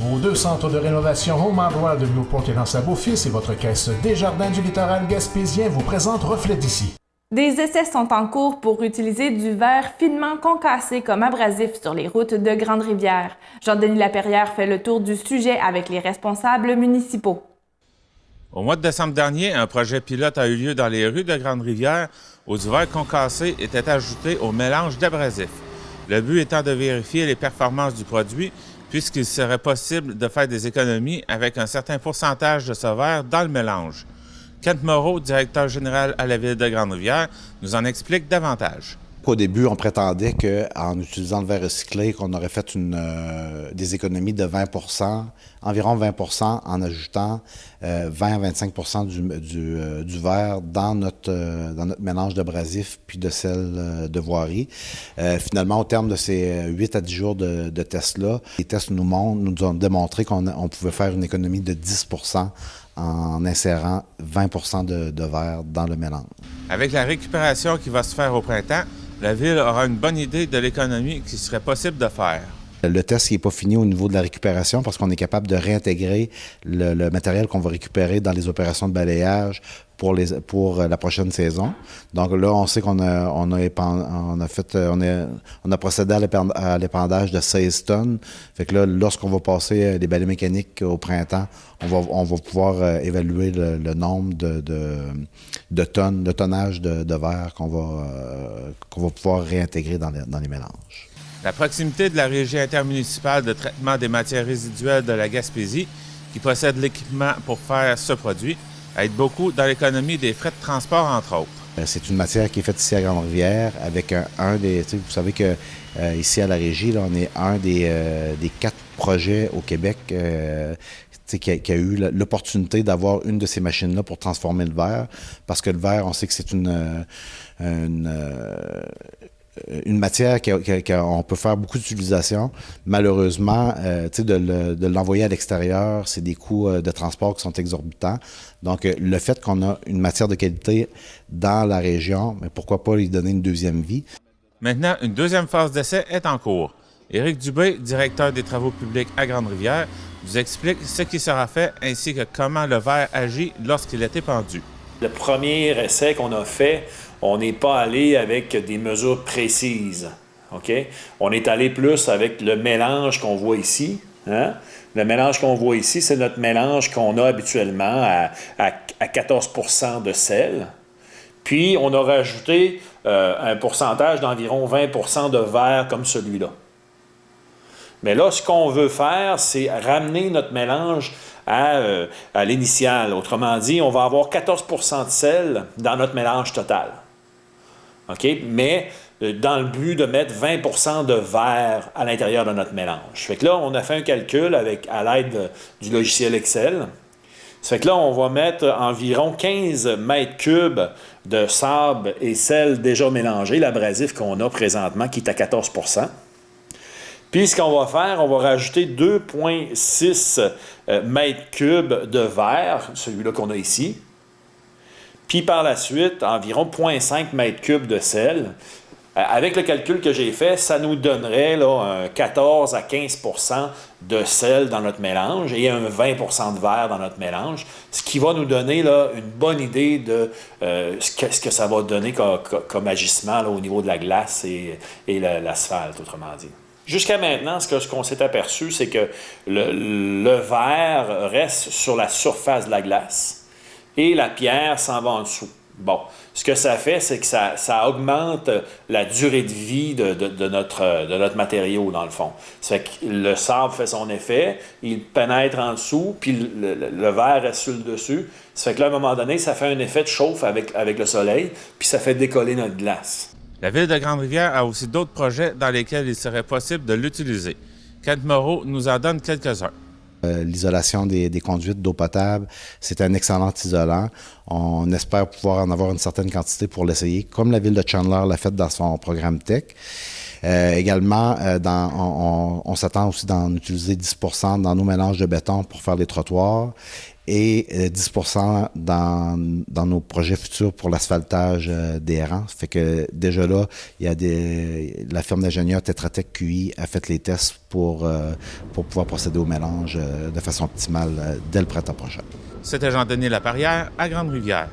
Vos 2 centres de rénovation Home Hardware de Newport et Lens-à-Beaufils et votre caisse Desjardins du littoral gaspésien vous présentent Reflet d'ici. Des essais sont en cours pour utiliser du verre finement concassé comme abrasif sur les routes de Grande-Rivière. Jean-Denis Laperrière fait le tour du sujet avec les responsables municipaux. Au mois de décembre dernier, un projet pilote a eu lieu dans les rues de Grande-Rivière où du verre concassé était ajouté au mélange d'abrasifs. Le but étant de vérifier les performances du produit puisqu'il serait possible de faire des économies avec un certain pourcentage de ce verre dans le mélange. Kent Moreau, directeur général à la Ville de Grande-Rivière, nous en explique davantage. Au début, on prétendait qu'en utilisant le verre recyclé, qu'on aurait fait des économies de 20 environ 20 en ajoutant 20-25 du verre dans notre mélange d'abrasifs puis de sel de voirie. Finalement, au terme de ces 8 à 10 jours de tests-là, les tests nous ont démontré qu'on pouvait faire une économie de 10 en insérant 20 de verre dans le mélange. Avec la récupération qui va se faire au printemps, la Ville aura une bonne idée de l'économie qu'il serait possible de faire. Le test n'est pas fini au niveau de la récupération parce qu'on est capable de réintégrer le matériel qu'on va récupérer dans les opérations de balayage pour la prochaine saison. Donc là, on sait qu'on a procédé à l'épandage de 16 tonnes. Fait que là, lorsqu'on va passer les balais mécaniques au printemps, on va pouvoir évaluer le nombre de tonnes, le tonnage de verre qu'on va pouvoir réintégrer dans les mélanges. La proximité de la Régie intermunicipale de traitement des matières résiduelles de la Gaspésie, qui possède l'équipement pour faire ce produit, aide beaucoup dans l'économie des frais de transport, entre autres. C'est une matière qui est faite ici à Grande-Rivière avec vous savez que ici à la Régie, là, on est un des 4 projets au Québec qui a eu l'opportunité d'avoir une de ces machines-là pour transformer le verre, parce que le verre, on sait que c'est une matière qu'on peut faire beaucoup d'utilisation. Malheureusement, de l'envoyer à l'extérieur, c'est des coûts de transport qui sont exorbitants. Donc, le fait qu'on a une matière de qualité dans la région, mais pourquoi pas lui donner une deuxième vie? Maintenant, une deuxième phase d'essai est en cours. Éric Dubé, directeur des travaux publics à Grande-Rivière, vous explique ce qui sera fait ainsi que comment le verre agit lorsqu'il est épandu. Le premier essai qu'on a fait, on n'est pas allé avec des mesures précises. OK? On est allé plus avec le mélange qu'on voit ici. Hein? Le mélange qu'on voit ici, c'est notre mélange qu'on a habituellement à 14 % de sel. Puis, on a rajouté un pourcentage d'environ 20 % de verre comme celui-là. Mais là, ce qu'on veut faire, c'est ramener notre mélange à l'initiale. Autrement dit, on va avoir 14 % de sel dans notre mélange total. OK? Mais dans le but de mettre 20 % de verre à l'intérieur de notre mélange. Fait que là, on a fait un calcul à l'aide du logiciel Excel. Ça fait que là, on va mettre environ 15 mètres cubes de sable et sel déjà mélangé, l'abrasif qu'on a présentement, qui est à 14 %. Puis, ce qu'on va faire, on va rajouter 2,6 mètres cubes de verre, celui-là qu'on a ici. Puis, par la suite, environ 0,5 mètres cubes de sel. Avec le calcul que j'ai fait, ça nous donnerait là, un 14 à 15 % de sel dans notre mélange et un 20 % de verre dans notre mélange, ce qui va nous donner là, une bonne idée de ce que ça va donner comme agissement là, au niveau de la glace et l'asphalte, autrement dit. Jusqu'à maintenant, ce qu'on s'est aperçu, c'est que le verre reste sur la surface de la glace et la pierre s'en va en dessous. Bon, ce que ça fait, c'est que ça augmente la durée de vie de notre matériau, dans le fond. Ça fait que le sable fait son effet, il pénètre en dessous, puis le verre reste sur le dessus. Ça fait que là, à un moment donné, ça fait un effet de chauffe avec le soleil, puis ça fait décoller notre glace. La Ville de Grande-Rivière a aussi d'autres projets dans lesquels il serait possible de l'utiliser. Kent Moreau nous en donne quelques-uns. L'isolation des conduites d'eau potable, c'est un excellent isolant. On espère pouvoir en avoir une certaine quantité pour l'essayer, comme la Ville de Chandler l'a fait dans son programme TEC. Également, on s'attend aussi d'en utiliser 10 % dans nos mélanges de béton pour faire les trottoirs. et 10 dans nos projets futurs pour l'asphaltage des rangs. Fait que déjà là, il y a la firme d'ingénieurs Tetra Tech QI a fait les tests pour pouvoir procéder au mélange de façon optimale dès le printemps prochain. C'était Jean-Denis Laperrière à Grande-Rivière.